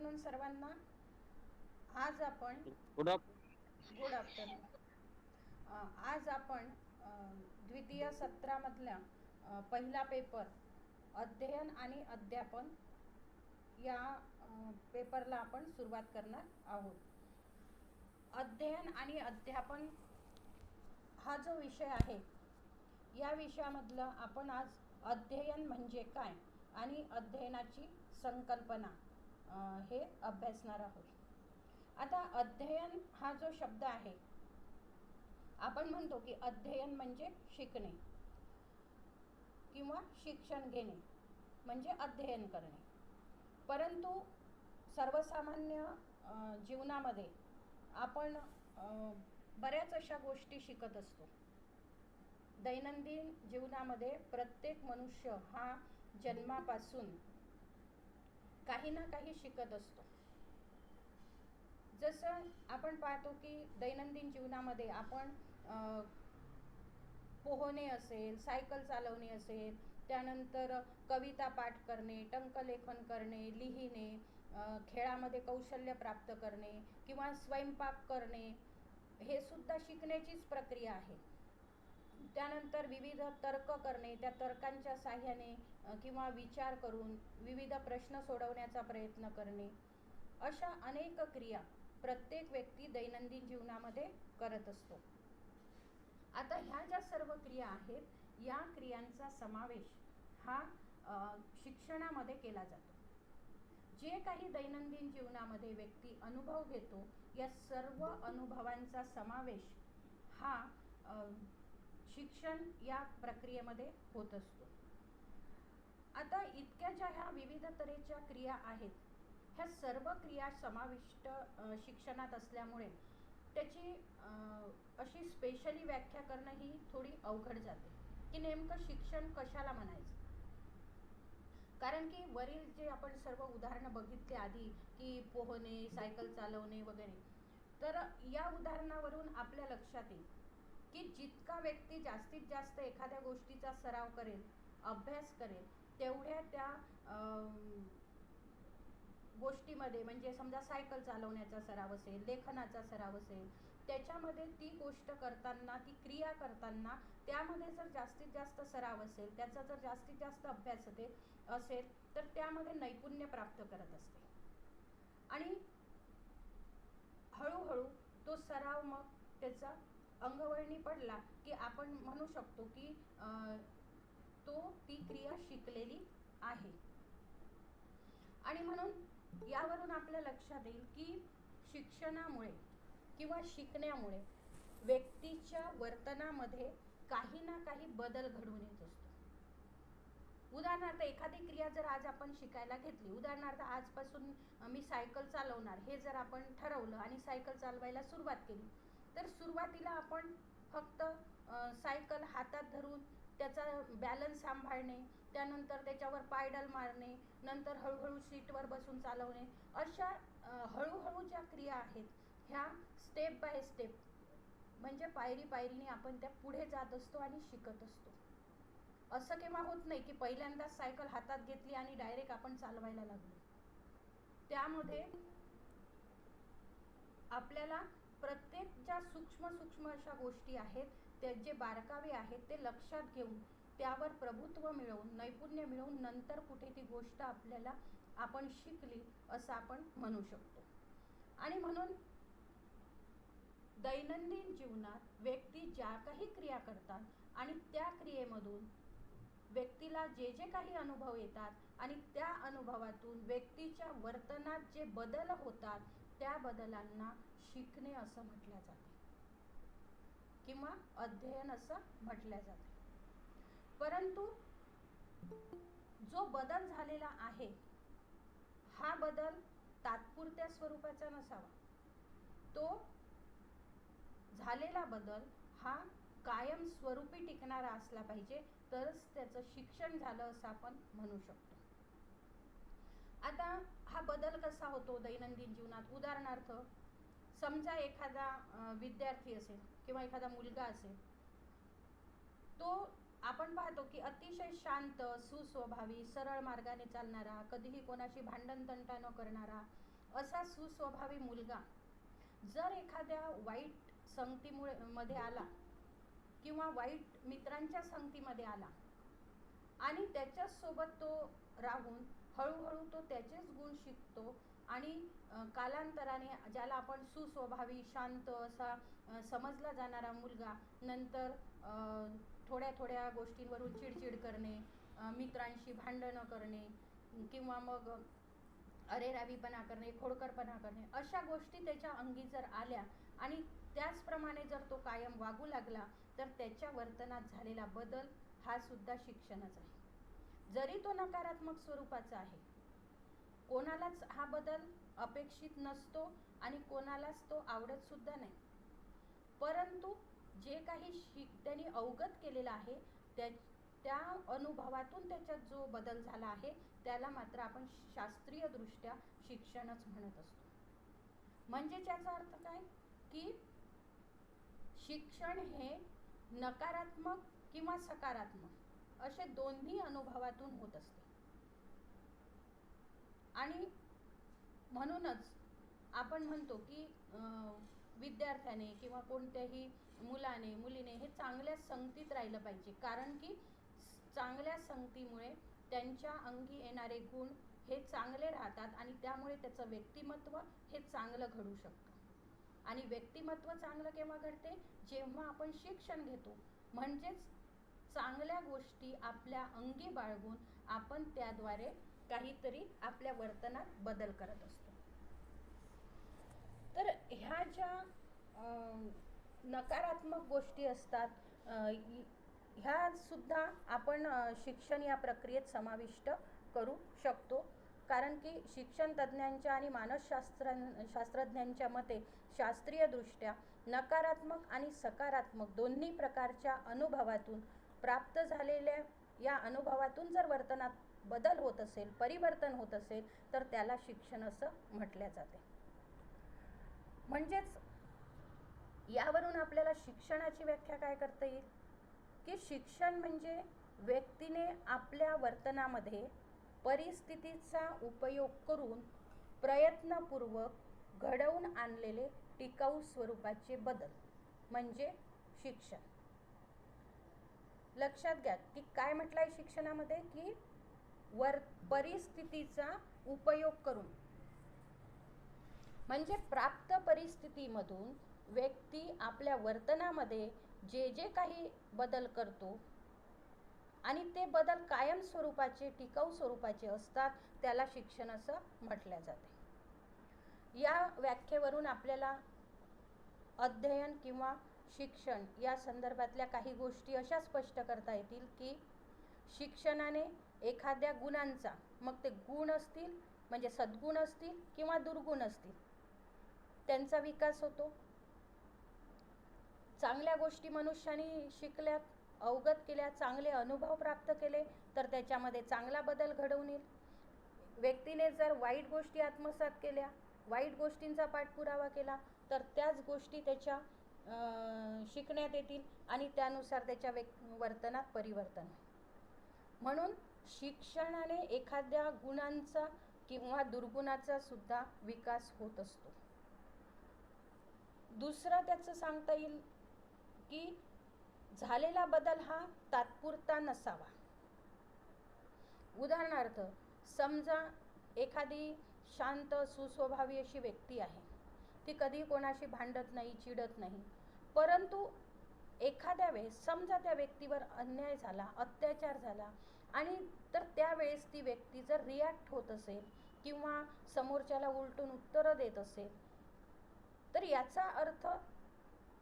Afternoon सर्वांना. आज आपण गुड आफ्टरनून. Good afternoon. आज आपण द्वितीय सत्रामधल्या पहिला पेपर अध्ययन आणि अध्यापन या पेपरला आपण सुरुवात करणार आहोत. अध्ययन आणि अध्यापन हा जो विषय आहे, या विषयामधलं आपण आज अध्ययन म्हणजे काय आणि अध्ययनाची संकल्पना हे अभ्यासणार आहोत. आता अध्ययन हा जो शब्द आहे, आपण म्हणतो की अध्ययन म्हणजे शिकणे किंवा शिक्षण घेणे म्हणजे अध्ययन करणे. परंतु सर्वसामान्य जीवनामध्ये आपण बऱ्याच अशा गोष्टी शिकत असतो. दैनंदिन जीवनामध्ये प्रत्येक मनुष्य हा जन्मापासून काही ना काही शिकत असतो. जसं आपण पाहतो की दैनंदिन जीवनामध्ये आपण पोहणे असेल, सायकल चालवणे असेल, त्यानंतर कविता पाठ करणे, टंकलेखन करणे, लिहिणे, खेळामध्ये कौशल्य प्राप्त करणे किंवा स्वयंपाक करणे, हे सुद्धा शिकण्याचीच प्रक्रिया आहे. त्यानंतर विविध तर्क करणे, त्या तर्कांच्या साह्याने किंवा विचार करून विविध प्रश्न सोडवण्याचा प्रयत्न करणे, अशा अनेक क्रिया प्रत्येक व्यक्ती दैनंदिन जीवनामध्ये करत असतो. आता ह्या ज्या सर्व क्रिया आहेत, या क्रियांचा समावेश हा शिक्षणामध्ये केला जातो. जे काही दैनंदिन जीवनामध्ये व्यक्ती अनुभव घेतो, या सर्व अनुभवांचा समावेश हा शिक्षण या प्रक्रियेमध्ये होत असतो. आता इतक्या ज्या ह्या विविध तऱ्हेच्या क्रिया आहेत, ह्या सर्व क्रिया समाविष्ट शिक्षणात असल्यामुळे त्याची अशी स्पेशली व्याख्या करणं ही थोडी अवघड जाते की नेमकं शिक्षण कशाला म्हणायचं. कारण की वरील जे आपण सर्व उदाहरणं बघितले आधी की पोहणे, सायकल चालवणे वगैरे, तर या उदाहरणावरून आपल्या लक्षात येईल की जितका व्यक्ती जास्तीत जास्त एखाद्या गोष्टीचा सराव करेल, अभ्यास करेल, तेवढ्या त्या गोष्टीमध्ये, म्हणजे समजा सायकल चालवण्याचा सराव असेल, लेखनाचा सराव असेल, त्याच्यामध्ये ती गोष्ट करताना, ती क्रिया करताना त्यामध्ये जर जास्तीत जास्त सराव असेल, त्याचा जर जास्तीत जास्त अभ्यास असेल, तर त्यामध्ये नैपुण्य प्राप्त करत असते. आणि हळूहळू तो सराव मग त्याचा अंगवळणी पडला की आपण म्हणू शकतो की ती क्रिया शिकलेली आहे. आणि म्हणून यावरून आपल्या लक्षात येईल की शिक्षणामुळे किंवा शिकण्यामुळे व्यक्तीच्या वर्तनामध्ये काही ना काही बदल घडून येत असतो. उदाहरणार्थ एखादी क्रिया जर आज आपण शिकायला घेतली, उदाहरणार्थ आजपासून मी सायकल चालवणार हे जर आपण ठरवलं आणि सायकल चालवायला सुरुवात केली, तर सुरुवातीला आपण फक्त सायकल हातात धरून त्याचा बॅलन्स सांभाळणे, त्यानंतर त्याच्यावर पायडल मारणे, नंतर हळूहळू सीटवर बसून चालवणे, अशा हळूहळू ज्या क्रिया आहेत, ह्या स्टेप बाय स्टेप म्हणजे पायरी पायरीने आपण त्या पुढे जात असतो आणि शिकत असतो. असं केव्हा होत नाही की पहिल्यांदाच सायकल हातात घेतली आणि डायरेक्ट आपण चालवायला लागलो. त्यामध्ये आपल्याला प्रत्येक ज्या सूक्ष्म सूक्ष्म अशा गोष्टी आहेत, त्या जे बारकावे आहेत, ते लक्षात घेऊन त्यावर प्रभुत्व मिळवून, नैपुण्य मिळवून नंतर कुठे ती गोष्ट आपल्याला आपण शिकली असं आपण म्हणू शकतो. आणि म्हणून दैनंदिन जीवनात व्यक्ती ज्या काही क्रिया करतात आणि त्या क्रियेमधून व्यक्तीला जे जे काही अनुभव येतात आणि त्या अनुभवातून व्यक्तीच्या वर्तनात जे बदल होतात, त्या बदलांना शिकणे असं म्हटलं जाते किंवा अध्ययन असं म्हटलं जाते. परंतु जो बदल झालेला आहे, हा बदल तात्पुरत्या स्वरूपाचा नसावा. तो झालेला बदल हा कायम स्वरूपी टिकणारा असला पाहिजे, तरच त्याचं शिक्षण झालं असं आपण म्हणू शकतो. आता हा बदल कसा होतो दैनंदिन जीवनात? उदाहरणार्थ समजा एखादा विद्यार्थी असेल किंवा एखादा मुलगा असेल, तो आपण पाहतो की अतिशय शांत, सुस्वभावी, सरळ मार्गाने चालणारा, कधीही कोणाशी भांडण तंटा न करणारा, असा सुस्वभावी मुलगा जर एखाद्या वाईट संगतीमुळे मध्ये आला किंवा वाईट मित्रांच्या संगतीमध्ये आला आणि त्याच्यासोबत तो राहून हळूहळू तो त्याचेच गुण शिकतो आणि कालांतराने ज्याला आपण सुस्वभावी शांत असा समजला जाणारा मुलगा नंतर थोड्या थोड्या गोष्टींवरून चिडचिड करणे, मित्रांशी भांडणं करणे किंवा मग अरेरावीपणा करणे, खोडकरपणा करणे, अशा गोष्टी त्याच्या अंगी जर आल्या आणि त्याचप्रमाणे जर तो कायम वागू लागला तर त्याच्या वर्तनात झालेला बदल हा सुद्धा शिक्षणच आहे. जरी तो नकारात्मक स्वरूपाचा आहे, कोणालाच हा बदल अपेक्षित नसतो आणि कोणालाच तो आवडत सुद्धा नाही, परंतु जे काही त्यांनी अवगत केलेला आहे त्या अनुभवातून त्याच्यात जो बदल झाला आहे त्याला मात्र आपण शास्त्रीय दृष्ट्या शिक्षणच म्हणत असतो. म्हणजे त्याचा अर्थ काय की शिक्षण हे नकारात्मक किंवा सकारात्मक असे दोन्ही अनुभवातून होत असते. आणि म्हणूनच आपण म्हणतो की विद्यार्थ्याने किंवा कोणत्याही मुलाने मुलीने हे चांगल्या संगतीत राहिलं पाहिजे, कारण की चांगल्या संगतीमुळे त्यांच्या अंगी येणारे गुण हे चांगले राहतात आणि त्यामुळे त्याचं व्यक्तिमत्व हे चांगलं घडू शकतं. आणि व्यक्तिमत्व चांगलं केव्हा घडते, जेव्हा आपण शिक्षण घेतो, म्हणजेच चांगल्या गोष्टी आपल्या अंगी बाळगून आपण त्याद्वारे काहीतरी आपल्या वर्तनात बदल करत असतो. तर ह्या ज्या नकारात्मक गोष्टी असतात ह्या सुद्धा आपण शिक्षण या प्रक्रियेत समाविष्ट करू शकतो, कारण की शिक्षण तज्ज्ञांच्या आणि मानसशास्त्रज्ञांच्या मते शास्त्रीय दृष्ट्या नकारात्मक आणि सकारात्मक दोन्ही प्रकारच्या अनुभवातून प्राप्त झालेल्या या अनुभवातून जर वर्तनात बदल होत असेल, परिवर्तन होत असेल, तर त्याला शिक्षण असं म्हटले जाते. म्हणजेच यावरून आपल्याला शिक्षणाची व्याख्या काय करता येईल की शिक्षण म्हणजे व्यक्तीने आपल्या वर्तनामध्ये परिस्थितीचा उपयोग करून प्रयत्नपूर्वक घडवून आणलेले टिकाऊ स्वरूपाचे बदल म्हणजे शिक्षण. लक्षात घ्या की काय म्हटलंय शिक्षणामध्ये की परिस्थितीचा उपयोग करून, म्हणजे प्राप्त परिस्थितीमधून व्यक्ती आपल्या वर्तनामध्ये जे जे काही बदल करतो आणि ते बदल कायम स्वरूपाचे टिकाऊ स्वरूपाचे असतात त्याला शिक्षण असं म्हटले जाते. या व्याख्येवरून आपल्याला अध्ययन किंवा शिक्षण या संदर्भातल्या काही गोष्टी अशा स्पष्ट करता येतील की शिक्षणाने एखाद्या गुणांचा, मग ते गुण असतील म्हणजे सद्गुण असतील किंवा दुर्गुण असतील, त्यांचा विकास होतो. चांगल्या गोष्टी मनुष्याने शिकल्यात, अवगत केल्या, चांगले अनुभव प्राप्त केले तर त्याच्यामध्ये चांगला बदल घडवून येईल. व्यक्तीने जर वाईट गोष्टी आत्मसात केल्या, वाईट गोष्टींचा पाठपुरावा केला तर त्याच गोष्टी त्याच्या शिकण्यात येतील आणि त्यानुसार त्याच्या वर्तनात परिवर्तन होईल. म्हणून शिक्षणाने एखाद्या गुणांचा किंवा दुर्गुणाचा सुद्धा विकास होत असतो. दुसरं त्याचं सांगता येईल की झालेला बदल हा तात्पुरता नसावा. उदाहरणार्थ समजा एखादी शांत सुस्वभावी अशी व्यक्ती आहे, ती कधी कोणाशी भांडत नाही, चिडत नाही, परंतु एखाद्या वेळेस समजा त्या व्यक्तीवर अन्याय झाला, अत्याचार झाला आणि तर त्यावेळेस ती व्यक्ती जर रिॲक्ट होत असेल किंवा समोरच्याला उलटून उत्तरं देत असेल तर याचा अर्थ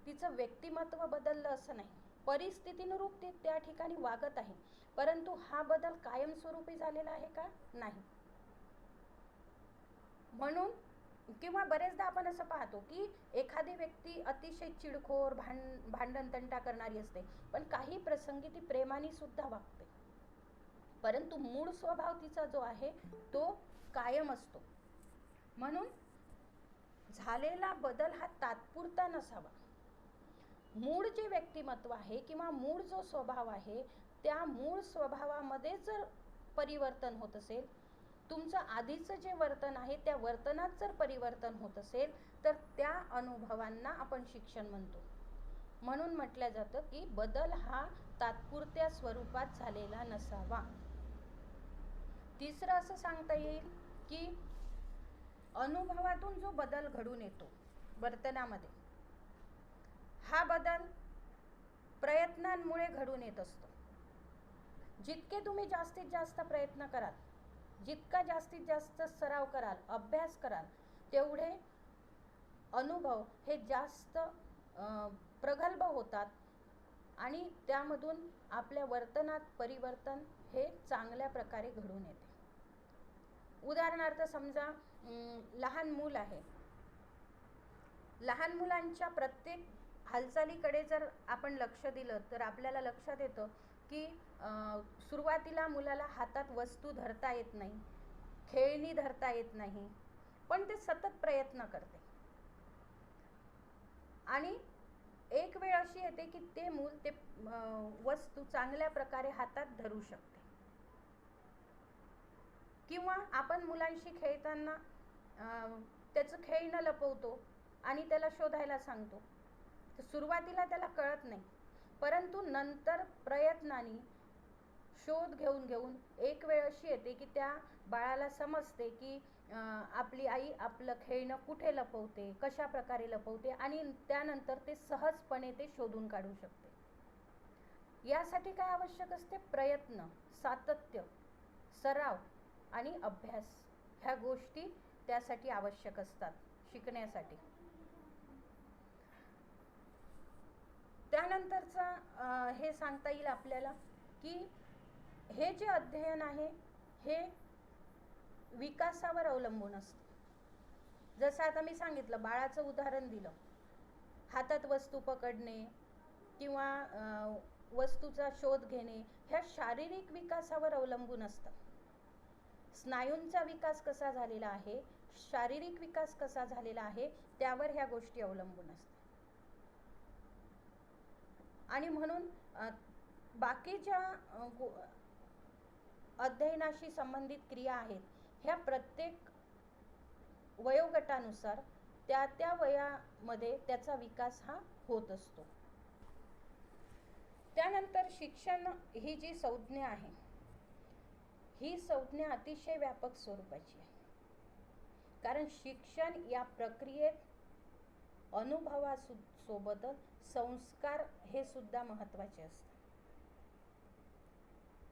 तिचं व्यक्तिमत्व बदललं असं नाही. परिस्थितीनुरूप ती त्या ठिकाणी वागत आहे, परंतु हा बदल कायमस्वरूपी झालेला आहे का? नाही. म्हणून किंवा बरेचदा आपण असं पाहतो की एखादी व्यक्ती अतिशय चिडखोर, भांडण तंटा करणारी असते, पण काही प्रसंगी ती प्रेमाने सुद्धा वागते, परंतु मूळ स्वभाव तिचा जो आहे तो कायम असतो. म्हणून झालेला बदल हा तात्पुरता नसावा. मूळ जे व्यक्तिमत्व आहे किंवा मूळ जो स्वभाव आहे त्या मूळ स्वभावामध्ये जर परिवर्तन होत असेल तुमचं आधीचं जे वर्तन आहे त्या वर्तनात जर परिवर्तन होत असेल तर त्या अनुभवांना आपण शिक्षण म्हणतो. म्हणून म्हटलं जातं की बदल हा तात्पुरत्या स्वरूपात झालेला नसावा. तिसरं असं सांगता येईल की अनुभवातून जो बदल घडून येतो वर्तनामध्ये, हा बदल प्रयत्नांमुळे घडून येत असतो. जितके तुम्ही जास्तीत जास्त प्रयत्न कराल, जितका जास्तीत जास्त सराव कराल, अभ्यास कराल, तेवढे अनुभव हे जास्त प्रगल्भ होतात आणि त्यामधून आपल्या वर्तनात परिवर्तन हे चांगल्या प्रकारे घडून येते. उदाहरणार्थ समजा लहान मूल आहे. लहान मुलांच्या प्रत्येक हालचालीकडे जर आपण लक्ष दिलं तर आपल्याला लक्षात येतं की सुरुवातीला मुलाला हातात वस्तू धरता येत नाही, खेळणी धरता येत नाही, पण ते सतत प्रयत्न करते आणि एक वेळ अशी येते की ते मूल ते वस्तू चांगल्या प्रकारे हातात धरू शकते. किंवा आपण मुलांशी खेळताना त्याचं खेळणं लपवतो आणि त्याला शोधायला सांगतो. तर सुरुवातीला त्याला कळत नाही, परंतु नंतर प्रयत्नाने शोध घेऊन एक वेळ अशी येते की त्या बाळाला समजते की आपली आई आपलं खेळणं कुठे लपवते, कशा प्रकारे लपवते आणि त्यानंतर ते सहजपणे ते शोधून काढू शकते. यासाठी काय आवश्यक असते? प्रयत्न, सातत्य, सराव आणि अभ्यास, ह्या गोष्टी त्यासाठी आवश्यक असतात शिकण्यासाठी. त्यानंतरचं हे सांगता येईल आपल्याला की हे जे अध्ययन आहे हे विकासावर अवलंबून असतं. जसं आता मी सांगितलं, बाळाचं उदाहरण दिलं, हातात वस्तू पकडणे किंवा वस्तूचा शोध घेणे, ह्या शारीरिक विकासावर अवलंबून असतं. स्नायूंचा विकास कसा झालेला आहे, शारीरिक विकास कसा झालेला आहे, त्यावर ह्या गोष्टी अवलंबून असतात. आणि म्हणून बाकीच्या अध्ययनाशी संबंधित क्रिया आहेत, ह्या प्रत्येक वयोगटानुसार त्या वयामध्ये त्याचा विकास हा होत असतो. त्यानंतर शिक्षण ही जी संज्ञा आहे, ही संज्ञा अतिशय व्यापक स्वरूपाची आहे. कारण शिक्षण या प्रक्रियेत अनुभवासोबतच संस्कार हे सुद्धा महत्त्वाचे असतात.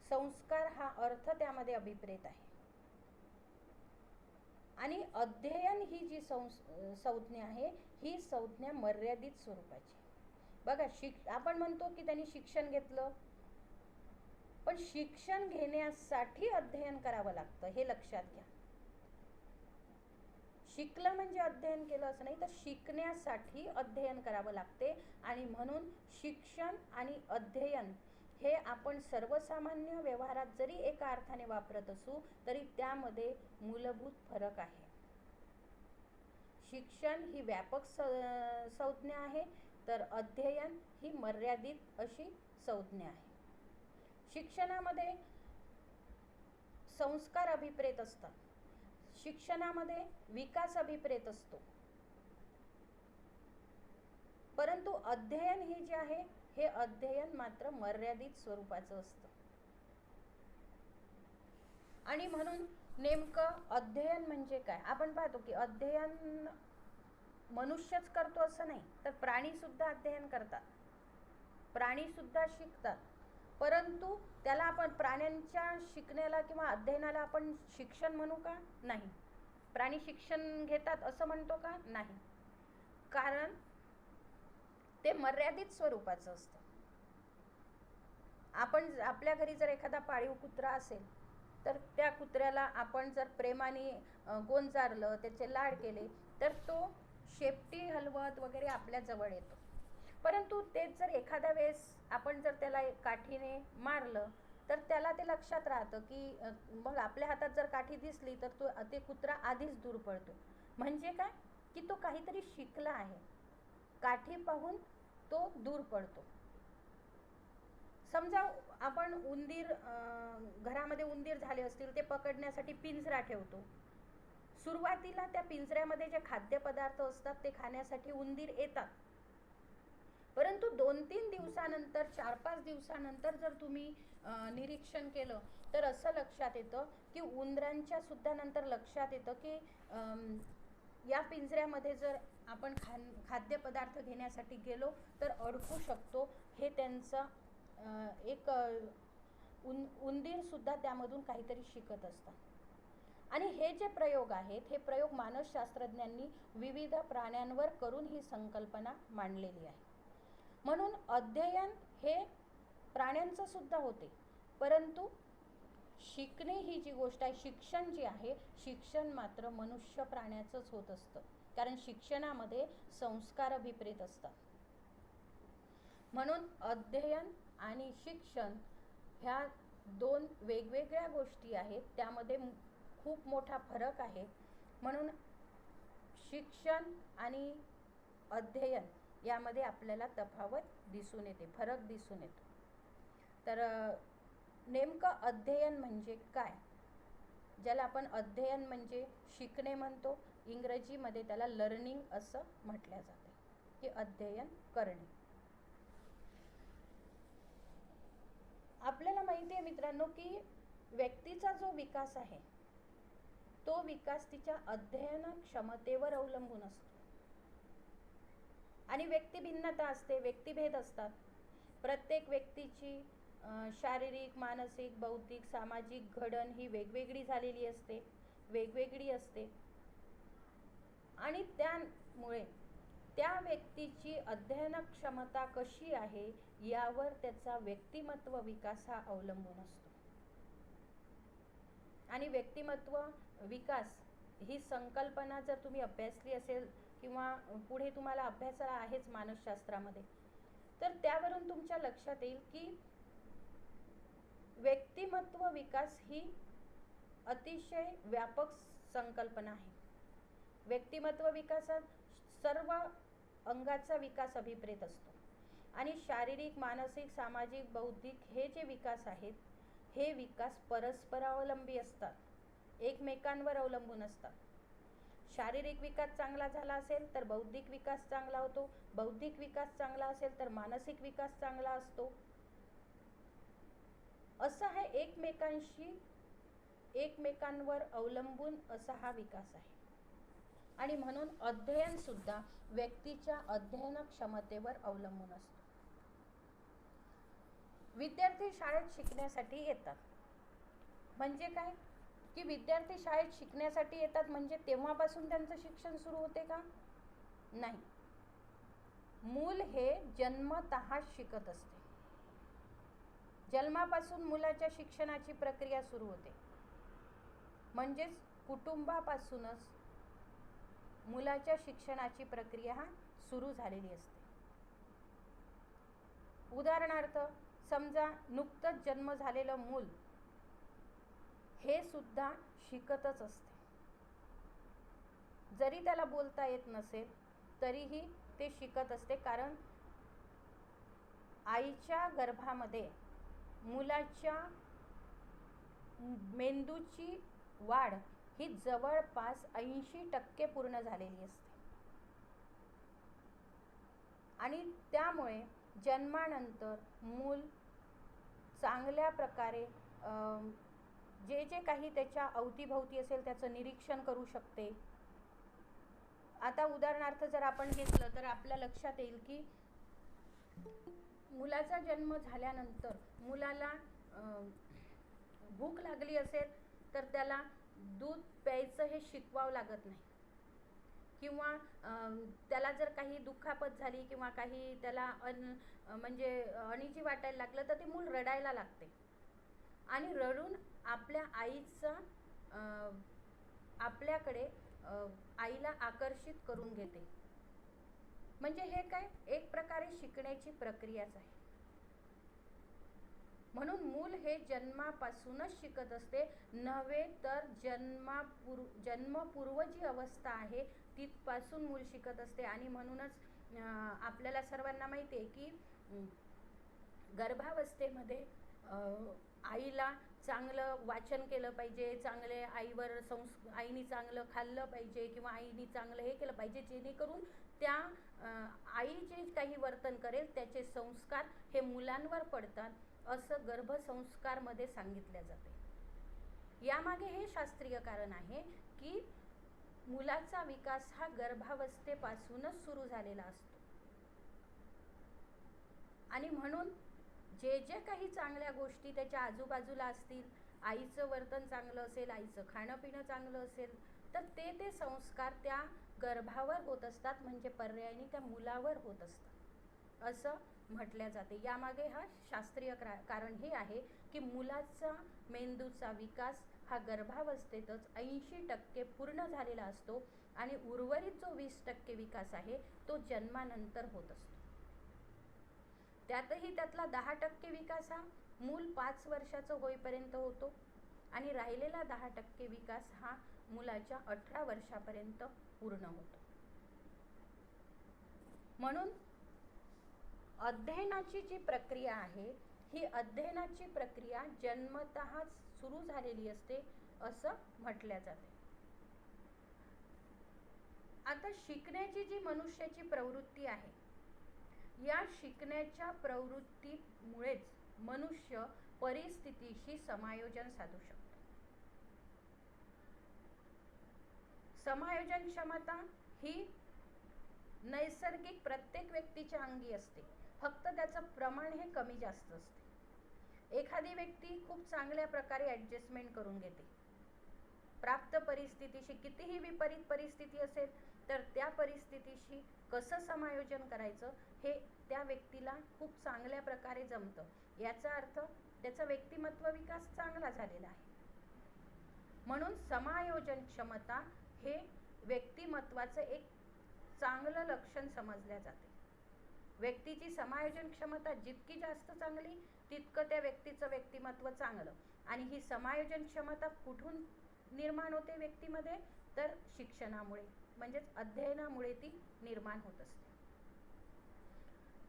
संस्कार हा अर्थ त्यामध्ये अभिप्रेत आहे. आणि अध्ययन ही जी संज्ञा आहे, ही संज्ञा मर्यादित स्वरूपाची. बघा, आपण म्हणतो की त्यांनी शिक्षण घेतलं, पण शिक्षण घेण्यासाठी अध्ययन करावं लागतं, हे लक्षात घ्या. शिकलं म्हणजे अध्ययन केलं असं नाही, तर शिकण्यासाठी अध्ययन करावं लागते. आणि म्हणून शिक्षण आणि अध्ययन हे आपण सर्वसामान्य व्यवहारात जरी एका अर्थाने वापरत असू तरी त्यामध्ये मूलभूत फरक आहे. शिक्षण ही व्यापक संज्ञा आहे, तर अध्ययन ही मर्यादित अशी संज्ञा आहे. शिक्षणामध्ये संस्कार अभिप्रेत असतात, शिक्षणामध्ये विकास अभिप्रेत असतो, परंतु अध्ययन हे जे आहे, हे अध्ययन मात्र मर्यादित स्वरूपाचं असतं. आणि म्हणून नेमकं अध्ययन म्हणजे काय? आपण पाहतो की अध्ययन मनुष्यच करतो असं नाही, तर प्राणी सुद्धा अध्ययन करतात, प्राणी सुद्धा शिकतात. परंतु त्याला आपण प्राण्यांच्या शिकण्याला किंवा अध्ययनाला आपण शिक्षण म्हणू का? नाही. प्राणी शिक्षण घेतात असं म्हणतो का? नाही. कारण ते मर्यादित स्वरूपाचं असतं. आपण आपल्या घरी जर एखादा पाळीव कुत्रा असेल तर त्या कुत्र्याला आपण जर प्रेमाने गोंजारलं, त्याचे लाड केले, तर तो शेपटी हलवत वगैरे आपल्या जवळ येतो. परंतु तेच जर एखाद्या वेळेस आपण जर त्याला काठीने मारलं तर त्याला ते लक्षात राहतं की मग आपल्या हातात जर काठी दिसली तर ते कुत्रा आधीच दूर पळतो. म्हणजे काय की तो काहीतरी शिकला आहे, काठी पाहून तो दूर पळतो. समजा आपण उंदीर, घरामध्ये उंदीर झाले असतील, ते पकडण्यासाठी पिंजरा ठेवतो. सुरुवातीला त्या पिंजऱ्यामध्ये जे खाद्यपदार्थ असतात ते खाण्यासाठी उंदीर येतात. परंतु 2-3 दिवसानंतर, 4-5 दिवसानंतर जर तुम्ही निरीक्षण केलं तर असं लक्षात येतं की उंदरांच्या सुद्धा नंतर लक्षात येतं की या पिंजऱ्यामध्ये जर आपण खाद्यपदार्थ घेण्यासाठी गेलो तर अडकू शकतो. हे त्यांचं एक उंदीरसुद्धा त्यामधून काहीतरी शिकत असतात. आणि हे जे प्रयोग आहेत, हे प्रयोग मानसशास्त्रज्ञांनी विविध प्राण्यांवर करून ही संकल्पना मांडलेली आहे. म्हणून अध्ययन हे प्राण्यांचं सुद्धा होते, परंतु शिकणे ही जी गोष्ट आहे, शिक्षण जे आहे, शिक्षण मात्र मनुष्य प्राण्याचंच होत असतं. कारण शिक्षणामध्ये संस्कार अभिप्रेत असतात. म्हणून अध्ययन आणि शिक्षण ह्या दोन वेगवेगळ्या गोष्टी आहेत, त्यामध्ये खूप मोठा फरक आहे. म्हणून शिक्षण आणि अध्ययन यामध्ये आपल्याला तफावत दिसून येते, फरक दिसून येतो. तर नेमकं अध्ययन म्हणजे काय, ज्याला आपण अध्ययन म्हणजे शिकणे म्हणतो, इंग्रजीमध्ये त्याला लर्निंग असं म्हटलं जाते, की अध्ययन करणे. आपल्याला माहिती आहे मित्रांनो की व्यक्तीचा जो विकास आहे तो विकास तिच्या अध्ययन क्षमतेवर अवलंबून असतो. आणि व्यक्तिभिन्नता असते, व्यक्तिभेद असतात. प्रत्येक व्यक्तीची शारीरिक, मानसिक, बौद्धिक, सामाजिक घडण ही वेगवेगळी झालेली असते, वेगवेगळी असते. आणि त्यामुळे त्या व्यक्तीची अध्ययन क्षमता कशी आहे यावर त्याचा व्यक्तिमत्व विकास हा अवलंबून असतो. आणि व्यक्तिमत्व विकास ही संकल्पना जर तुम्ही अभ्यासली असेल किंवा पुढे तुम्हाला अभ्यासाला आहेच मानसशास्त्रामध्ये, तर त्यावरून तुमच्या लक्षात येईल की व्यक्तिमत्व विकास ही अतिशय व्यापक संकल्पना आहे. व्यक्तिमत्व विकासात सर्व अंगाचा विकास अभिप्रेत असतो. आणि शारीरिक, मानसिक, सामाजिक, बौद्धिक हे जे विकास आहेत, हे विकास परस्परावलंबी असतात, एकमेकांवर अवलंबून असतात. शारीरिक विकास चांगला झाला असेल तर बौद्धिक विकास चांगला होतो, बौद्धिक विकास चांगला असेल तर मानसिक विकास चांगला असतो. असा हा एकमेकांवर अवलंबून असा हा विकास आहे. आणि म्हणून अध्ययन सुद्धा व्यक्तीच्या अध्ययन क्षमतेवर अवलंबून असतो. विद्यार्थी शाळेत शिकण्यासाठी येतात म्हणजे काय, की विद्यार्थी शाळेत शिकण्यासाठी येतात म्हणजे तेव्हापासून त्यांचं शिक्षण सुरू होते का? नाही. मूल हे जन्मतः शिकत असते. जन्मापासून मुलाच्या शिक्षणाची प्रक्रिया सुरू होते. म्हणजेच कुटुंबापासूनच मुलाच्या शिक्षणाची प्रक्रिया सुरू झालेली असते. उदाहरणार्थ समजा नुकतंच जन्म झालेलं मूल हे सुद्धा शिकतच असते. जरी त्याला बोलता येत नसेल तरीही ते शिकत असते, कारण आईच्या गर्भामध्ये मुलाच्या मेंदूची वाढ ही जवळपास 80% पूर्ण झालेली असते. आणि त्यामुळे जन्मानंतर मूल चांगल्या प्रकारे जे जे काही त्याच्या अवतीभवती असेल त्याचं निरीक्षण करू शकते. आता उदाहरणार्थ जर आपण घेतलं तर आपल्या लक्षात येईल की मुलाचा जन्म झाल्यानंतर मुलाला भूक लागली असेल तर त्याला दूध प्यायचं हे शिकवावं लागत नाही. किंवा त्याला जर काही दुखापत झाली किंवा काही त्याला म्हणजे अणिजी वाटायला लागलं तर ते मूल रडायला लागते आणि रडून आपल्या आईचं आपल्याकडे आईला आकर्षित करून घेते. म्हणजे हे काय, एक प्रकारे शिकण्याची प्रक्रियाच आहे. म्हणून मूल हे जन्मापासूनच शिकत असते, नव्हे तर जन्मपूर्व जी अवस्था आहे तिथपासून मूल शिकत असते. आणि म्हणूनच आपल्याला सर्वांना माहिती आहे की गर्भावस्थेमध्ये आईला चांगलं वाचन केलं पाहिजे, चांगले आईवर आईने चांगलं खाल्लं पाहिजे किंवा आईने चांगलं हे केलं पाहिजे, जेणेकरून त्या आई जे काही वर्तन करेल त्याचे संस्कार हे मुलांवर पडतात असं गर्भसंस्कारमध्ये सांगितल्या जाते. यामागे हे शास्त्रीय कारण आहे की मुलाचा विकास हा गर्भावस्थेपासूनच सुरू झालेला असतो आणि म्हणून जे जे काही चांगल्या गोष्टी त्याच्या आजूबाजूला असतील, आईचं वर्तन चांगलं असेल, आईचं खाणं पिणं चांगलं असेल, तर ते संस्कार त्या गर्भावर होत असतात, म्हणजे पर्यायाने त्या मुलावर होत असतात असं म्हटल्या जाते. यामागे हा शास्त्रीय कारण हे आहे की मुलाचा मेंदूचा विकास हा गर्भावस्थेतच 80% पूर्ण झालेला असतो आणि उर्वरित जो 20% विकास आहे तो जन्मानंतर होत असतो. त्यातही त्यातला 10% विकास हा मूल 5 वर्षाचं होईपर्यंत होतो आणि राहिलेला 10% विकास हा मुलाच्या 18 वर्षापर्यंत पूर्ण होतो. म्हणून अध्ययनाची जी प्रक्रिया आहे ही अध्ययनाची प्रक्रिया जन्मतःच सुरू झालेली असते असं म्हटल्या जाते. आता शिकण्याची जी मनुष्याची प्रवृत्ती आहे, या शिकण्याच्या प्रवृत्तीमुळेच मनुष्य परिस्थितीशी समायोजन साधू शकतो. समायोजन क्षमता ही नैसर्गिक प्रत्येक व्यक्तीच्या अंगी असते, फक्त त्याचं प्रमाण हे कमी जास्त असते. एखादी व्यक्ती खूप चांगल्या प्रकारे ॲडजस्टमेंट करून घेते. प्राप्त परिस्थितीशी कितीही विपरीत परिस्थिती असेल तर त्या परिस्थितीशी कसं समायोजन करायचं हे त्या व्यक्तीला खूप चांगल्या प्रकारे जमतं. याचा अर्थ त्याचा व्यक्तिमत्व विकास चांगला झालेला आहे. म्हणून समायोजन क्षमता हे व्यक्तिमत्वाचं एक चांगलं लक्षण समजल्या जाते. व्यक्तीची समायोजन क्षमता जितकी जास्त चांगली तितकं त्या व्यक्तीचं व्यक्तिमत्व चांगलं. आणि ही समायोजन क्षमता कुठून निर्माण होते व्यक्तीमध्ये, तर शिक्षणामुळे म्हणजेच अध्ययनामुळे ती निर्माण होत असते.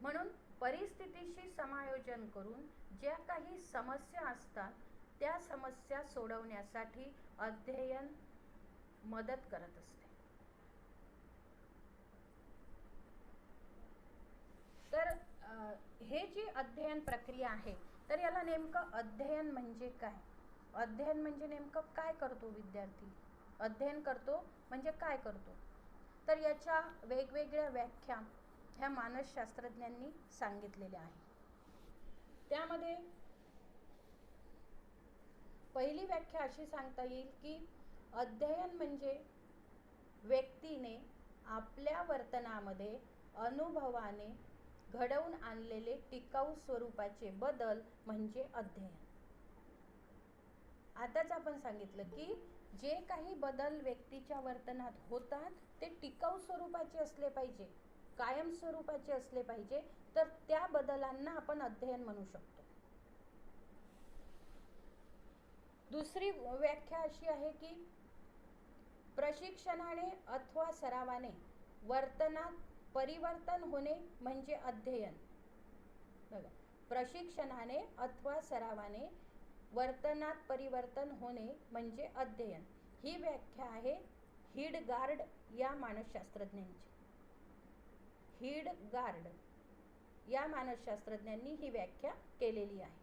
म्हणून परिस्थितीशी समायोजन करून ज्या काही समस्या असतात त्या समस्या सोडवण्यासाठी अध्ययन मदत करत असते. तर हे जी अध्ययन प्रक्रिया आहे, तर याला नेमकं अध्ययन म्हणजे काय? अध्ययन म्हणजे नेमकं काय करतो विद्यार्थी? अध्ययन करतो म्हणजे काय करतो? तर याच्या वेगवेगळ्या व्याख्या ह्या मानसशास्त्रज्ञांनी सांगितलेल्या आहेत. त्यामध्ये पहिली व्याख्या अशी सांगता येईल की अध्ययन म्हणजे व्यक्तीने आपल्या वर्तनामध्ये अनुभवाने घडवून आणलेले टिकाऊ स्वरूपाचे बदल म्हणजे अध्ययन. आताच आपण सांगितलं की जे काही बदल व्यक्तीच्या वर्तनात होतात ते टिकाऊ स्वरूपाचे असले पाहिजे, कायम स्वरूपाचे असले पाहिजे, तर त्या बदलांना आपण अध्ययन म्हणू शकतो. दुसरी व्याख्या अशी आहे की प्रशिक्षणाने अथवा सरावाने वर्तनात परिवर्तन होणे म्हणजे अध्ययन. बघा, प्रशिक्षणाने अथवा सरावाने वर्तनात परिवर्तन होणे म्हणजे अध्ययन. ही व्याख्या आहे हिडगार्ड या मानसशास्त्रज्ञांची. हिडगार्ड या मानसशास्त्रज्ञांनी ही व्याख्या केलेली आहे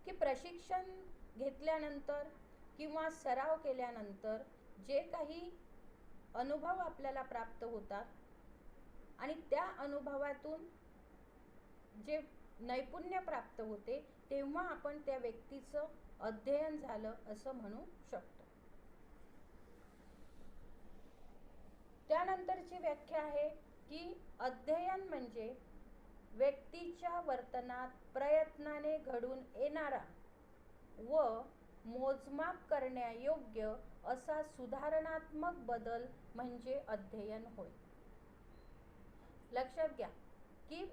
की प्रशिक्षण घेतल्यानंतर किंवा सराव केल्यानंतर जे काही अनुभव आपल्याला प्राप्त होतात आणि त्या अनुभवातून जे नैपुण्य प्राप्त होते तेव्हा आपण त्या व्यक्तीचं अध्ययन झालं असं म्हणू शकतो. त्यानंतरची व्याख्या आहे की अध्ययन म्हणजे व्यक्तीच्या वर्तनात प्रयत्नाने घडून येणारा व मोजमाप करण्यायोग्य असा सुधारणात्मक बदल म्हणजे अध्ययन होय. लक्षात घ्या की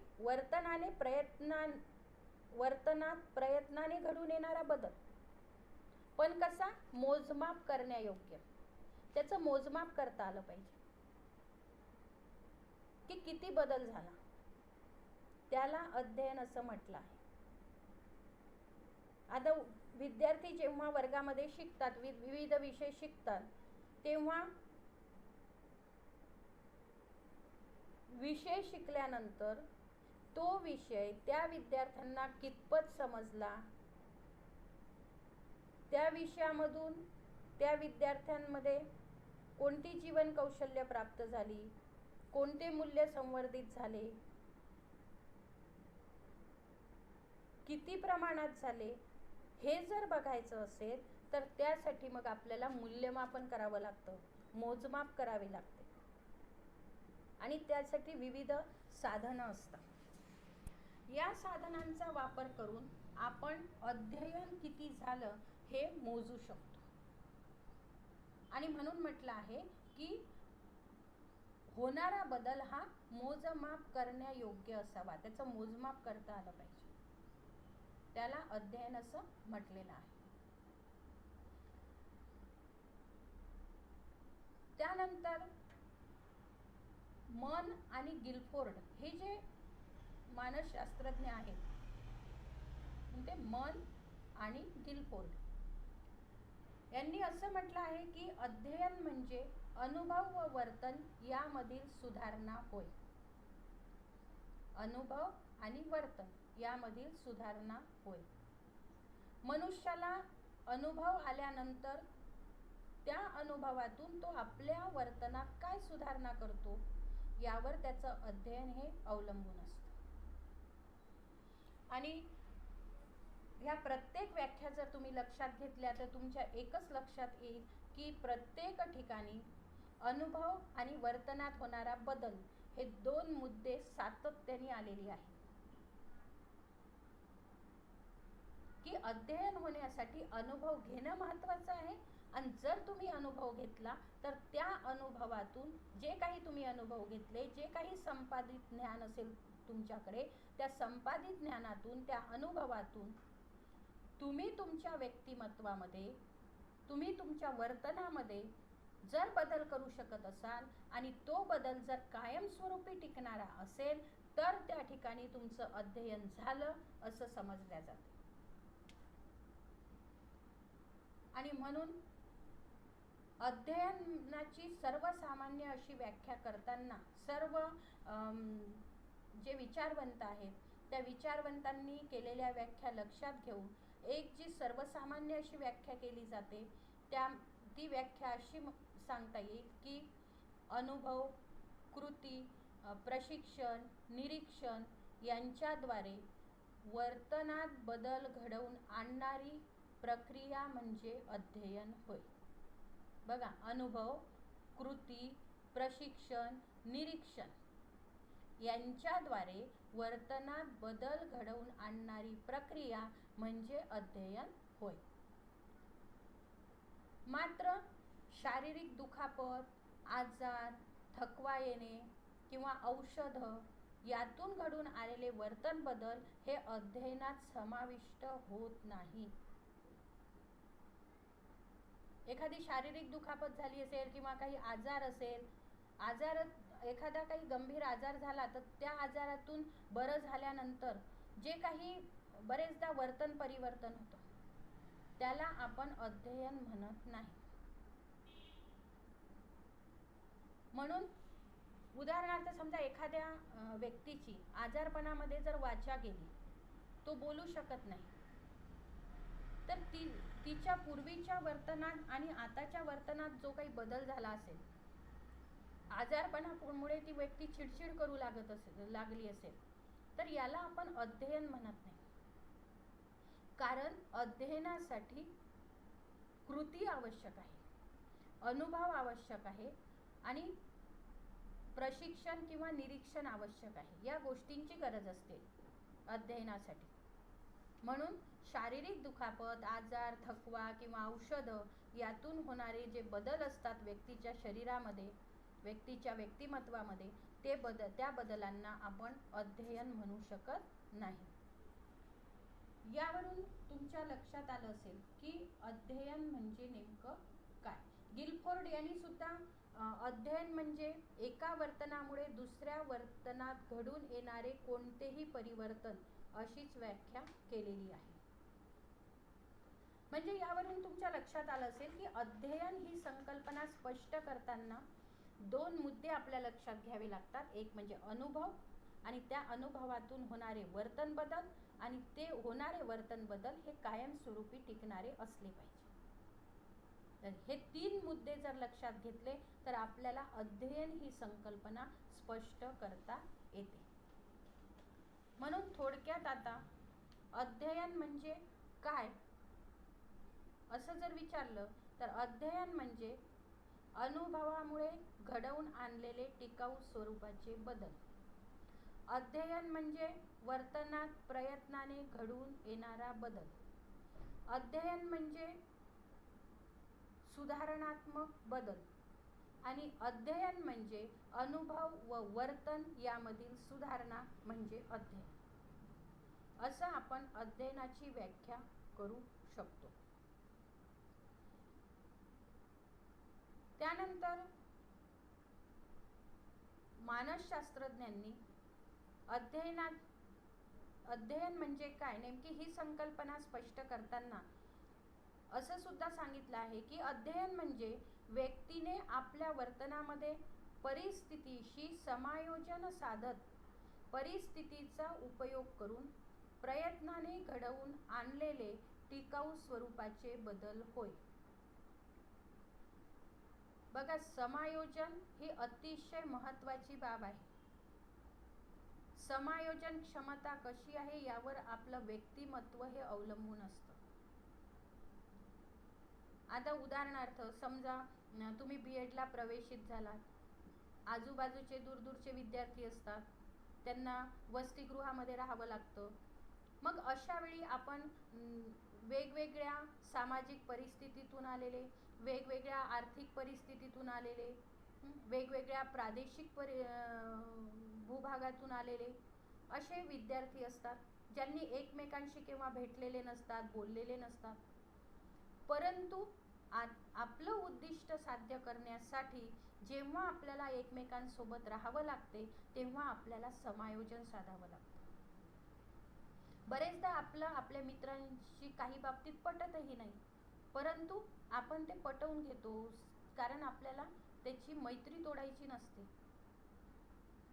वर्तनात प्रयत्नाने घडून येणारा बदल, पण कसा? मोजमाप करण्यायोग्य. त्याचं मोजमाप करता आलं पाहिजे की किती बदल झाला. त्याला अध्ययन असं म्हटलं आहे. आता विद्यार्थी जेव्हा वर्गामध्ये शिकतात, विविध विषय शिकतात, तेव्हा विषय शिकल्यानंतर तो विषय त्या विद्यार्थ्यांना कितपत समजला, त्या विषयामधून त्या विद्यार्थ्यांमध्ये कोणती जीवन कौशल्य प्राप्त झाली, कोणते मूल्य संवर्धित झाले, किती प्रमाणात झाले, हे जर बघायचं असेल तर त्यासाठी मग आपल्याला मूल्यमापन करावं लागतं, मोजमाप करावी लागते आणि त्यासाठी विविध साधनं असतात. या साधनांचा वापर करून आपण अध्ययन किती झालं हे मोजू शकतो. आणि म्हणून म्हटलं आहे की होणारा बदल हा मोजमाप करण्यायोग्य असावा, त्याचं मोजमाप करता आलं पाहिजे, त्याला अध्ययन असं म्हटलेलं आहे. त्यानंतर मन आणि गिलफोर्ड हे जे मानसशास्त्रज्ञ आहेत, म्हणजे मन आणि गिलफोर्ड यांनी असं म्हटलं आहे की अध्ययन म्हणजे अनुभव व वर्तन यामधील सुधारणा होय. अनुभव आणि वर्तन यामधील सुधारणा होय. मनुष्याला अनुभव आल्यानंतर त्या अनुभवातून तो आपल्या वर्तनात काय सुधारणा करतो यावर त्याचं अध्ययन हे अवलंबून असतं. आणि ह्या प्रत्येक व्याख्या जर तुम्ही लक्षात घेतल्या तर तुमच्या एकच लक्षात येईल की प्रत्येक ठिकाणी अनुभव आणि वर्तनात होणारा बदल हे दोन मुद्दे सातत्याने आलेली आहे. की अध्ययन होण्यासाठी अनुभव घेणं महत्त्वाचं आहे आणि जर तुम्ही अनुभव घेतला तर त्या अनुभवातून जे काही तुम्ही अनुभव घेतले, जे काही संपादित ज्ञान असेल तुमच्याकडे, त्या संपादित ज्ञानातून, त्या अनुभवातून तुम्ही तुमच्या व्यक्तिमत्वामध्ये, तुम्ही तुमच्या वर्तनामध्ये जर बदल करू शकत असाल आणि तो बदल जर कायमस्वरूपी टिकणारा असेल तर त्या ठिकाणी तुमचं अध्ययन झालं असं समजल्या जातं. आणि म्हणून अध्ययनाची सर्वसामान्य अशी व्याख्या करताना सर्व जे विचारवंत आहेत त्या विचारवंतांनी केलेल्या व्याख्या लक्षात घेऊन एक जी सर्वसामान्य अशी व्याख्या केली जाते ती व्याख्या अशी सांगता येईल की अनुभव, कृती, प्रशिक्षण, निरीक्षण यांच्याद्वारे वर्तनात बदल घडवून आणणारी प्रक्रिया म्हणजे अध्ययन होय. बघा, अनुभव, कृती, प्रशिक्षण, निरीक्षण यांच्याद्वारे वर्तनात बदल घडवून आणणारी प्रक्रिया म्हणजे अध्ययन होय. मात्र शारीरिक दुखापत, आजार, थकवा येणे किंवा औषध यातून घडून आलेले वर्तन बदल हे अध्ययनात समाविष्ट होत नाही. एखादी शारीरिक दुखापत झाली असेल किंवा काही आजार असेल, एखादा काही गंभीर आजार झाला तर त्या आजारातून बरं झाल्यानंतर जे काही बरेचदा वर्तन परिवर्तन होतं त्याला आपण अध्ययन म्हणत नाही. म्हणून उदाहरणार्थ समजा एखाद्या व्यक्तीची आजारपणामध्ये जर वाचा गेली, तो बोलू शकत नाही, तर तिच्या पूर्वीच्या वर्तनात आणि आताच्या वर्तनात जो काही बदल झाला असेल, आजारपणामुळे ती व्यक्ती चिडचिड करू लागली असेल तर याला आपण अध्ययन म्हणत नाही. कारण अध्ययनासाठी कृती आवश्यक आहे, अनुभव आवश्यक आहे आणि प्रशिक्षण किंवा निरीक्षण आवश्यक आहे. या गोष्टींची गरज असते अध्ययनासाठी. म्हणून शारीरिक दुखापत, आजार, थकवा किंवा औषध यातून होणारे जे बदल असतात व्यक्तीच्या शरीरामध्ये, व्यक्तीच्या व्यक्तिमत्वामध्ये, त्या बदलांना आपण अध्ययन म्हणू शकत नाही. यावरून तुमच्या लक्षात आलं असेल की अध्ययन म्हणजे नेमकं काय. गिलफोर्ड यांनी सुद्धा अध्ययन म्हणजे एका वर्तनामुळे दुसऱ्या वर्तनात घडून येणारे कोणतेही परिवर्तन अशीच व्याख्या केलेली आहे. म्हणजे यावरून तुमच्या लक्षात आलं असेल की अध्ययन ही संकल्पना स्पष्ट करताना दोन मुद्दे आपल्या लक्षात घ्यावे लागतात. एक म्हणजे अनुभव आणि त्या अनुभवातून होणारे वर्तन बदल, आणि ते होणारे वर्तन बदल हे कायमस्वरूपी टिकणारे असले पाहिजे. तर हे तीन मुद्दे जर लक्षात घेतले तर आपल्याला अध्ययन ही संकल्पना स्पष्ट करता येते. म्हणून थोडक्यात आता अध्ययन म्हणजे काय असं जर विचारलं तर अध्ययन म्हणजे अनुभवामुळे घडवून आणलेले टिकाऊ स्वरूपाचे बदल. अध्ययन म्हणजे वर्तनात प्रयत्नाने घडवून येणारा बदल. अध्ययन म्हणजे सुधारणात्मक बदल. आणि अध्ययन म्हणजे अनुभव व वर्तन यामधील सुधारणा म्हणजे अध्ययन. असं आपण अध्ययनाची व्याख्या करू शकतो. त्यानंतर मानसशास्त्रज्ञांनी अध्ययन म्हणजे काय नेमकी ही संकल्पना स्पष्ट करताना असं सुद्धा सांगितलं आहे की अध्ययन म्हणजे व्यक्तीने आपल्या वर्तनामध्ये परिस्थितीशी समायोजन साधत परिस्थितीचा उपयोग करून प्रयत्नाने घडवून आणलेले टिकाऊ स्वरूपाचे बदल होय. बघा, समायोजन ही अतिशय महत्त्वाची बाब आहे. समायोजन क्षमता कशी आहे यावर आपलं व्यक्तिमत्व हे अवलंबून असतं. आता उदाहरणार्थ समजा तुम्ही BEdला प्रवेशित झालात, आजूबाजूचे दूरदूरचे विद्यार्थी असतात, त्यांना वसतिगृहामध्ये राहावं लागतं. मग अशा वेळी आपण वेगवेगळ्या सामाजिक परिस्थितीतून आलेले, वेगवेगळ्या आर्थिक परिस्थितीतून आलेले, वेगवेगळ्या प्रादेशिक भूभागातून आलेले असे विद्यार्थी असतात, ज्यांनी एकमेकांशी केव्हा भेटलेले नसतात, बोललेले नसतात. परंतु आपलं उद्दिष्ट साध्य करण्यासाठी जेव्हा आपल्याला एकमेकांसोबत राहावं लागते तेव्हा आपल्याला समायोजन साधावं लागतं. बरेचदा आपल्या मित्रांशी काही बाबतीत पटतही नाही, परंतु आपण ते पटवून घेतो, कारण आपल्याला त्याची मैत्री तोडायची नसते.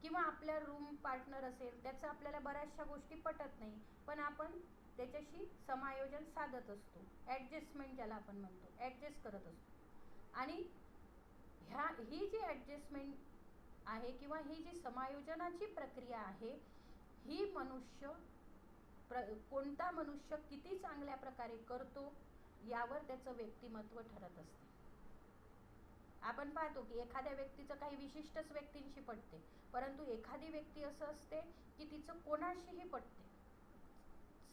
किंवा आपल्या रूम पार्टनर असेल, त्याचं आपल्याला बऱ्याचशा गोष्टी पटत नाही, पण आपण त्याच्याशी समायोजन साधत असतो, ॲडजस्टमेंट ज्याला आपण म्हणतो, ॲडजस्ट करत असतो. आणि ही जी ॲडजस्टमेंट आहे किंवा ही जी समायोजनाची प्रक्रिया आहे, ही कोणता मनुष्य किती चांगल्या प्रकारे करतो यावर त्याचं व्यक्तिमत्व ठरत असते. आपण पाहतो की एखाद्या व्यक्तीचं काही विशिष्टच व्यक्तींशी पटते, परंतु एखादी व्यक्ती असं असते की तिचं कोणाशीही पटते.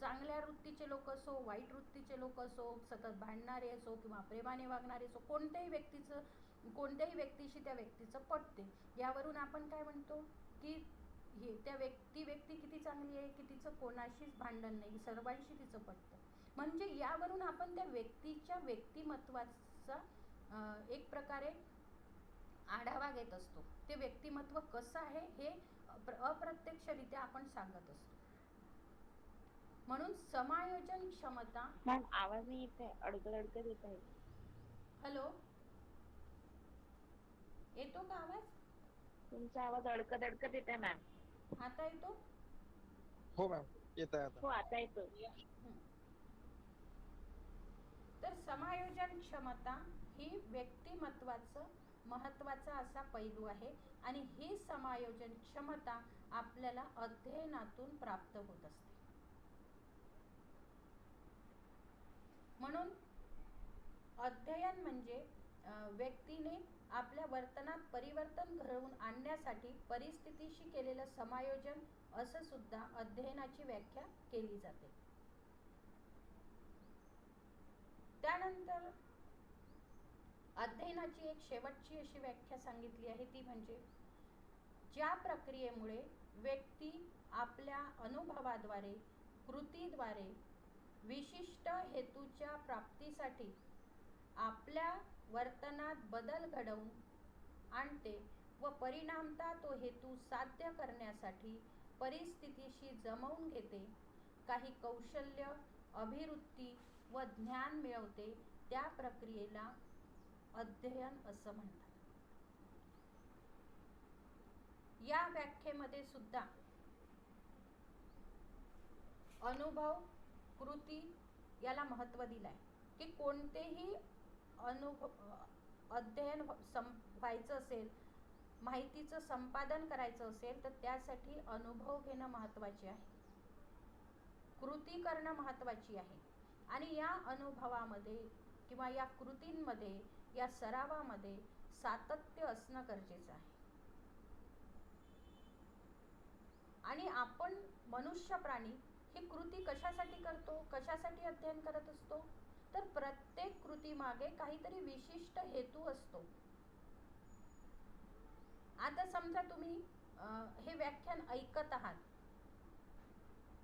चांगल्या वृत्तीचे लोक असो, वाईट वृत्तीचे लोक असो, सतत भांडणारे असो किंवा प्रेमाने वागणारे असो, कोणत्याही व्यक्तीशी त्या व्यक्तीचं पटते. यावरून आपण काय म्हणतो की ती व्यक्ती किती चांगली आहे की तिचं कोणाशीच भांडण नाही, सर्वांशी तिचं पटतं. म्हणजे यावरून आपण त्या व्यक्तीच्या व्यक्तिमत्वाचा एक प्रकारे आढावा घेत असतो. ते व्यक्तिमत्व कसं आहे हे अप्रत्यक्षरित्या आपण सांगत असतो. म्हणून समायोजन क्षमता. मॅम आवाज नाही येत आहे, अडकत येत आहे. हॅलो, येतो का आवाज? तुमचा आवाज अडकत येत आहे मॅम. आता येतो? हो मॅम, येत आहे आता. हो, आता येतो. तर समायोजन क्षमता ही व्यक्तिमत्वाचं महत्त्वाचा असा पैलू आहे आणि ही समायोजन क्षमता आपल्याला अध्ययनातून प्राप्त होत असते. म्हणून अध्ययन म्हणजे व्यक्तीने आपल्या वर्तनात परिवर्तन घडवून आणण्यासाठी परिस्थितीशी केलेलं समायोजन असं सुद्धा अध्ययनाची व्याख्या केली जाते. त्यानंतर अध्ययनाची एक शेवटची अशी व्याख्या सांगितली आहे, ती म्हणजे ज्या प्रक्रियेमुळे व्यक्ती आपल्या अनुभवाद्वारे, कृतीद्वारे विशिष्ट हेतूच्या प्राप्तीसाठी आपल्या वर्तनात बदल घडवून आणते व परिणामतः तो हेतू साध्य करण्यासाठी परिस्थितीशी जमवून घेते, काही कौशल्य, अभिवृत्ती व ज्ञान मिळवते, त्या प्रक्रियेला अध्ययन असं म्हणतात. या व्याख्येमध्ये सुद्धा अनुभव, कृती याला महत्त्व दिलंय की कोणतेही अध्ययन व्हायचं असेल, माहितीचं संपादन करायचं असेल तर त्यासाठी अनुभव घेणं महत्त्वाचे आहे, कृती करणं महत्त्वाची आहे. आणि या अनुभवामध्ये किंवा या कृतींमध्ये, या सरावामध्ये सातत्य असणं गरजेचं आहे. आणि आपण मनुष्य प्राणी ही कृती कशासाठी करतो, कशासाठी अध्ययन करत असतो, तर प्रत्येक कृतीमागे काहीतरी विशिष्ट हेतू असतो. आता समजा तुम्ही हे व्याख्यान ऐकत आहात,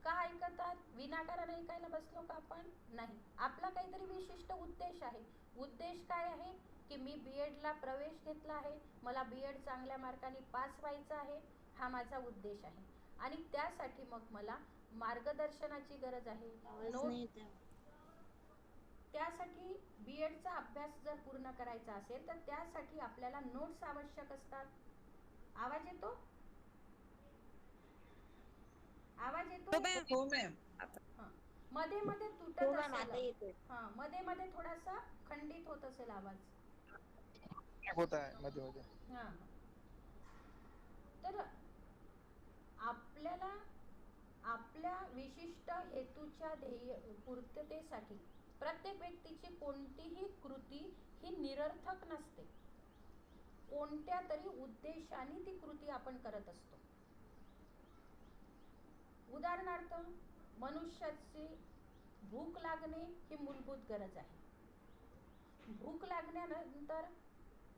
का ऐकत आहात? विनाकारण ऐकायला बसलो का आपण? नाही. आपला काहीतरी विशिष्ट उद्देश आहे. उद्देश काय आहे की मी बीएडला प्रवेश घेतला आहे, मला बीएड चांगल्या मार्काने पास व्हायचं आहे, हा माझा उद्देश आहे. आणि त्यासाठी मग मला मार्गदर्शनाची गरज आहे. त्यासाठी बीएडचा अभ्यास जर पूर्ण करायचा असेल तर त्यासाठी आपल्याला नोट्स आवश्यक असतात. आवाज येतो? आवाज येतो? हो मॅम. मध्ये मध्ये तुटत हो मॅम, आता असेल. येतोय. हा, मध्ये मध्ये थोडासा खंडित होत असेल आवाज. होता है मध्ये मध्ये. हा, तर आपल्याला आपल्या विशिष्ट हेतूच्या ध्येय पूर्ततेसाठी प्रत्येक व्यक्तीची कोणतीही कृती ही निरर्थक नसते. कोणत्या तरी उद्देशाने ती कृती आपण करत असतो. उदाहरणार्थ, मनुष्याची भूक लागणे ही मूलभूत गरज आहे. भूक लागल्यानंतर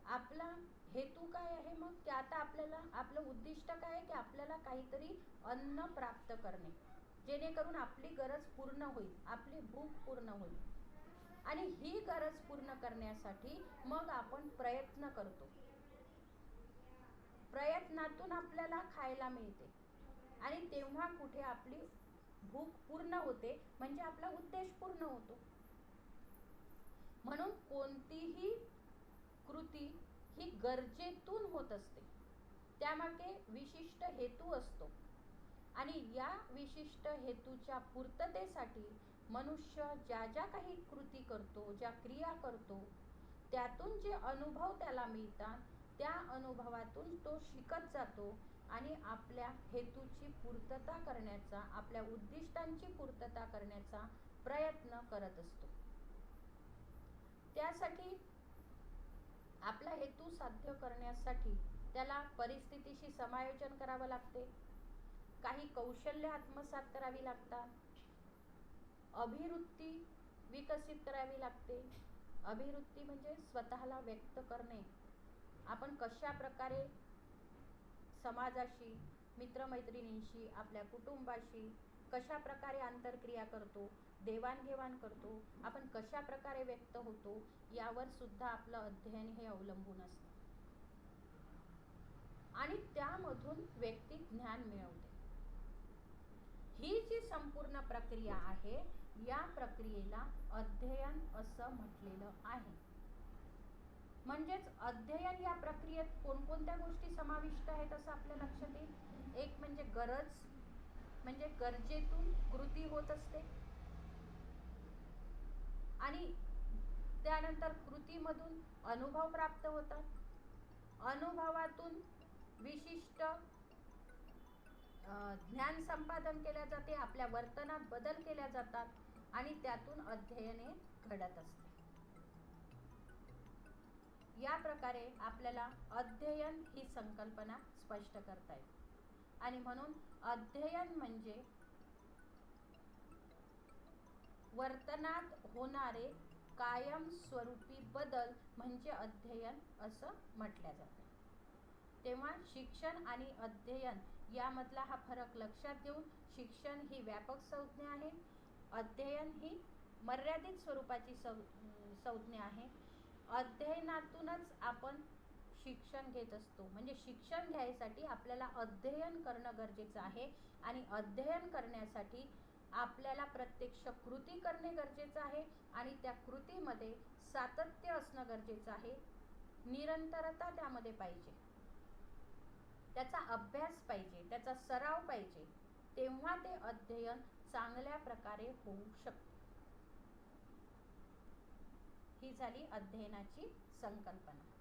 आपला हेतू काय आहे मग? की आता आपल्याला आपलं उद्दिष्ट काय आहे की आपल्याला काहीतरी अन्न प्राप्त करणे, जेणेकरून आपली गरज पूर्ण होईल, आपली भूक पूर्ण होईल. आणि ही गरज पूर्ण करण्यासाठी मग आपण प्रयत्न करतो. प्रयत्नातून आपल्याला खायला मिळते आणि तेव्हा कुठे आपली भूक पूर्ण होते, म्हणजे आपला उद्देश पूर्ण होतो. म्हणून कोणतीही कृती ही गरजेतून होत असते, त्यामागे विशिष्ट हेतू असतो. आणि या विशिष्ट हेतूच्या पूर्ततेसाठी मनुष्य ज्या ज्या काही कृती करतो, ज्या क्रिया करतो, त्यातून जे अनुभव त्याला मिळतात, त्या अनुभवातून तो शिकत जातो आणि आपल्या हेतूची पूर्तता करण्याचा, आपल्या उद्दिष्टांची पूर्तता करण्याचा प्रयत्न करत असतो. त्यासाठी आपला हेतू साध्य करण्यासाठी त्याला परिस्थितीशी समायोजन करावं लागते, काही कौशल्य आत्मसात करावी लागतात, अभिवृत्ती विकसित करावी लागते. अभिवृत्ती म्हणजे स्वतःला व्यक्त करणे. आपण कशा प्रकारे समाजाशी, मित्रमैत्रिणींशी, आपल्या कुटुंबाशी कशा प्रकारे आंतरक्रिया करतो, देवाणघेवाण करतो, आपण कशा प्रकारे व्यक्त होतो, यावर सुद्धा आपलं अध्ययन हे अवलंबून असतं. आणि त्यामधून व्यक्ती ज्ञान मिळवते. ही जी संपूर्ण प्रक्रिया आहे, या प्रक्रियेला अध्ययन असं म्हटलेलं आहे. म्हणजेच अध्ययन या प्रक्रियेत कोणकोणत्या गोष्टी समाविष्ट आहेत असं आपल्या लक्षात येईल. एक म्हणजे गरज, म्हणजे गरजेतून कृती होत असते. आणि त्यानंतर कृतीमधून अनुभव प्राप्त होतात. अनुभवातून विशिष्ट ज्ञान संपादन केले जाते, आपल्या वर्तनात बदल केले जातात आणि त्यातून अध्ययने घडत असते. या प्रकारे आपल्याला अध्ययन ही संकल्पना स्पष्ट करता येते. आणि म्हणून अध्ययन म्हणजे वर्तनात होणारे कायम स्वरूपी बदल म्हणजे अध्ययन असं म्हटलं जातं. तेव्हा शिक्षण आणि अध्ययन यामधला हा फरक लक्षात घेऊन, शिक्षण ही व्यापक संज्ञा आहे, अध्ययन ही मर्यादित स्वरूपाची संज्ञा आहे. अध्ययनातूनच आपण शिक्षण घेत असतो. म्हणजे शिक्षण घ्यायसाठी आपल्याला अध्ययन करणं गरजेचं आहे आणि अध्ययन करण्यासाठी आपल्याला प्रत्यक्ष कृती करणे गरजेचं आहे आणि त्या कृतीमध्ये सातत्य असणं गरजेचं आहे. निरंतरता त्यामध्ये पाहिजे, त्याचा अभ्यास पाहिजे, त्याचा सराव पाहिजे, तेव्हा ते अध्ययन चांगल्या प्रकारे होऊ शकते. ही झाली अध्ययनाची संकल्पना.